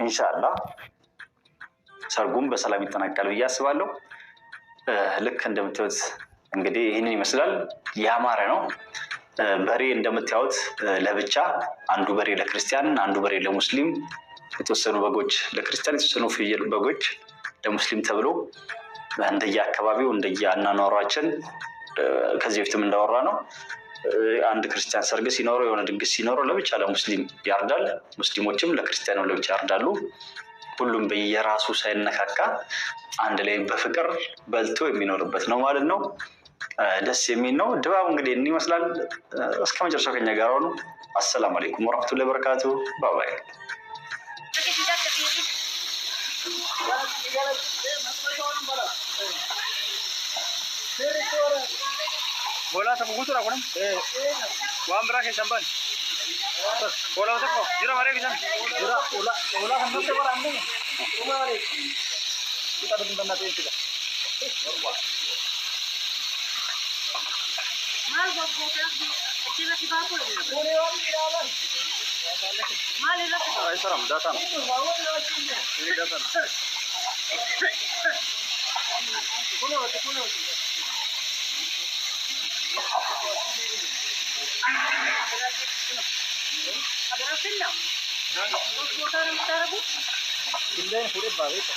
ኢንሻአላህ ሰርጉም በሰላም ይጠናቀቃል ብዬ አስባለሁ። ልክ እንደምታዩት እንግዲህ ይህንን ይመስላል። ያማረ ነው። በሬ እንደምታዩት ለብቻ አንዱ በሬ ለክርስቲያን፣ አንዱ በሬ ለሙስሊም፣ የተወሰኑ በጎች ለክርስቲያን፣ የተወሰኑ ፍየል በጎች ለሙስሊም ተብሎ እንደየ አካባቢው እንደየ አኗኗራችን ከዚህ በፊትም እንዳወራ ነው አንድ ክርስቲያን ሰርግ ሲኖረው የሆነ ድግስ ሲኖረው ለብቻ ለሙስሊም ያርዳል፣ ሙስሊሞችም ለክርስቲያኑ ለብቻ ያርዳሉ። ሁሉም በየራሱ ሳይነካካ አንድ ላይ በፍቅር በልቶ የሚኖርበት ነው ማለት ነው። ደስ የሚል ነው። ድባቡ እንግዲህ እን ይመስላል። እስከ መጨረሻው ከኛ ጋር ሆኑ። አሰላሙ አለይኩም ወራህመቱላሂ ወበረካቱ። ባባይ bola ta bugutura kunam wambra ke samban bola ta ko jira mare ke sam jira ola kan te bara amne umare kita bin banna te kita mal go ko ta achila ki baat ho pure om irala mal ila ai saram datan ini datan kuno Ada film? Terus motor bu? Film pure bagus.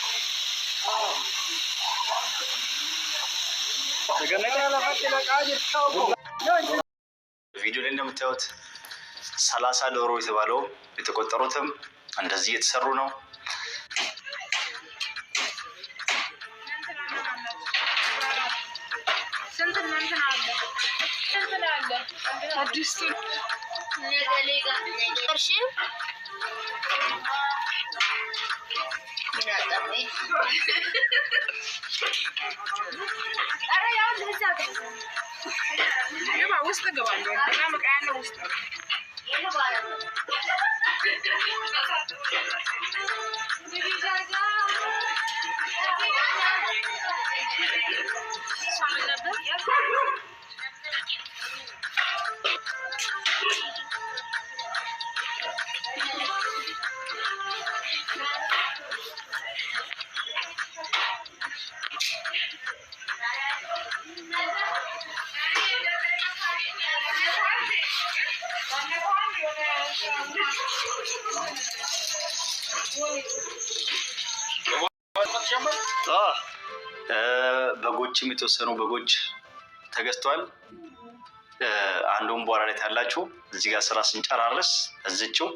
ቪዲዮ ላይ እንደምታዩት 30 ዶሮ የተባለው የተቆጠሩትም እንደዚህ የተሰሩ ነው። በጎችም የተወሰኑ በጎች ተገዝተዋል። አንዱን በኋላ ላይ ታላችሁ እዚህ ጋር ስራ ስንጨራርስ እዚችው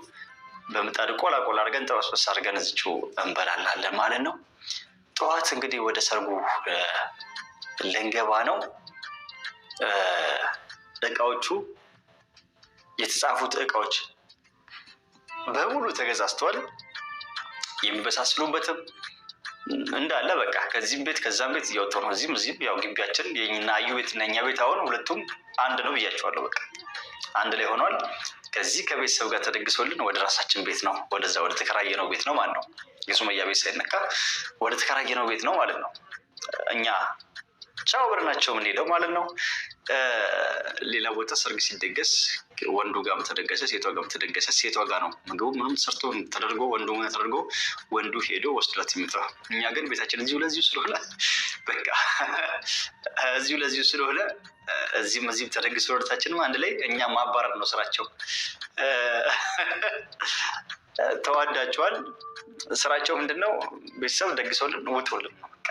በምጣድ ቆላ ቆላ አድርገን ጠበስበስ አድርገን እዚችው እንበላላለን ማለት ነው። ጠዋት እንግዲህ ወደ ሰርጉ ልንገባ ነው። እቃዎቹ የተጻፉት እቃዎች በሙሉ ተገዛዝተዋል። የሚበሳስሉበትም እንዳለ በቃ ከዚህም ቤት ከዛም ቤት እያወጡ ነው። እዚህም ያው ግቢያችን የኛ አዩ ቤት እና የኛ ቤት አሁን ሁለቱም አንድ ነው ብያቸዋለሁ። በቃ አንድ ላይ ሆኗል። ከዚህ ከቤተሰብ ጋር ተደግሶልን ወደ ራሳችን ቤት ነው፣ ወደዛ ወደ ተከራየነው ቤት ነው ማለት ነው። የሱመያ ቤት ሳይነካ ወደ ተከራየነው ቤት ነው ማለት ነው። እኛ ቻው ብለናቸው የምንሄደው ማለት ነው። ሌላ ቦታ ሰርግ ሲደገስ ወንዱ ጋርም ተደገሰ፣ ሴቷ ጋርም ተደገሰ። ሴቷ ጋር ነው ምግቡ ምንም ሰርቶ ተደርጎ ወንዱ ተደርጎ ወንዱ ሄዶ ወስዷት ይምጣ። እኛ ግን ቤታችን እዚሁ ለዚሁ ስለሆነ በቃ እዚሁ ለዚሁ ስለሆነ እዚህም ተደግሶ ወደታችንም አንድ ላይ እኛ ማባረር ነው ስራቸው። ተዋዳቸዋል። ስራቸው ምንድነው? ቤተሰብ ደግሰውልን ውጡልን ነው፣ በቃ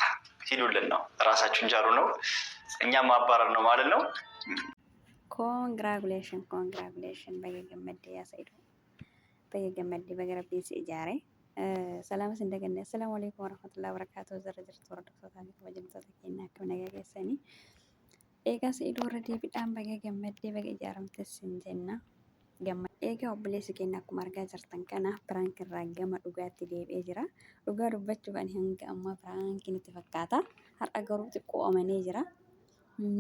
ሂዱልን ነው፣ ራሳችሁን ጃሩ ነው። እኛ ማባረር ነው ማለት ነው። ኮንግራቹሌሽን በገገመዴ ያሰይዱ በገገመዴ በገረቤስ ኢጃሬ ሰላምስ እንደገና ሰላም አለይኩም ወራህመቱላሂ ወበረካቱ ዘረጀር ተወርደውታ ወጀምታ ተከና ከነገገሰኒ ኤጋ ሰይዱ ወረዴ ቢዳም በገገመዴ በገጃረምተስ እንጀና ገማ ኤጋ ኦብሌስ ከና ኩማርጋ ጀርተን ከና ፕራንክ ራገማ ዱጋቲ ዴቤ ጅራ ዱጋ ዱበቹ ባን ህንጋ አማ ፕራንክ ንተፈካታ ሀርአገሩ ጥቆ ኦመኔ ጅራ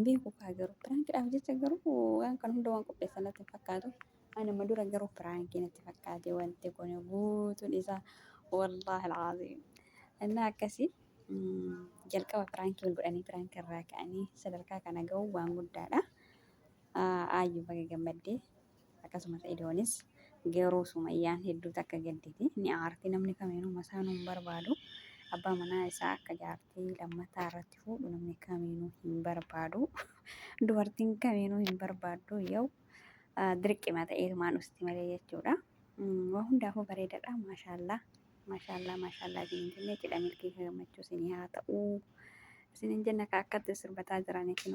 beeku kaa garuu piraankiidhaaf jecha garuu waan kan hunda waan qopheessan natti fakkaatu. Ani amma dura garuu piraankii natti fakkaate wanti kun guutuun isaa wallaahi alcaziim. Innaa akkasii jalqaba piraankii wal godhanii piraankii irraa ka'anii sadarkaa kana ga'uu waan guddaadha. Aayyuu baga gammaddee akkasumas idoonis garuu sumayyaan hedduu takka gadditi ni aarti namni kamiinuu masaanuu hin barbaadu. Abbaa manaa isaa akka jaartii lammataa irratti fuudhu namni kamiinuu hin barbaadu. Dubartiin kamiinuu hin barbaaddu yoo dirqima ta'eetumaan usti malee jechuudha. Waa hundaafuu bareedaadha. Maashaallah isin jennee jedha milkii gammachuu isinii haa ta'u. Isin jenna akkatti sirbataa jiraniif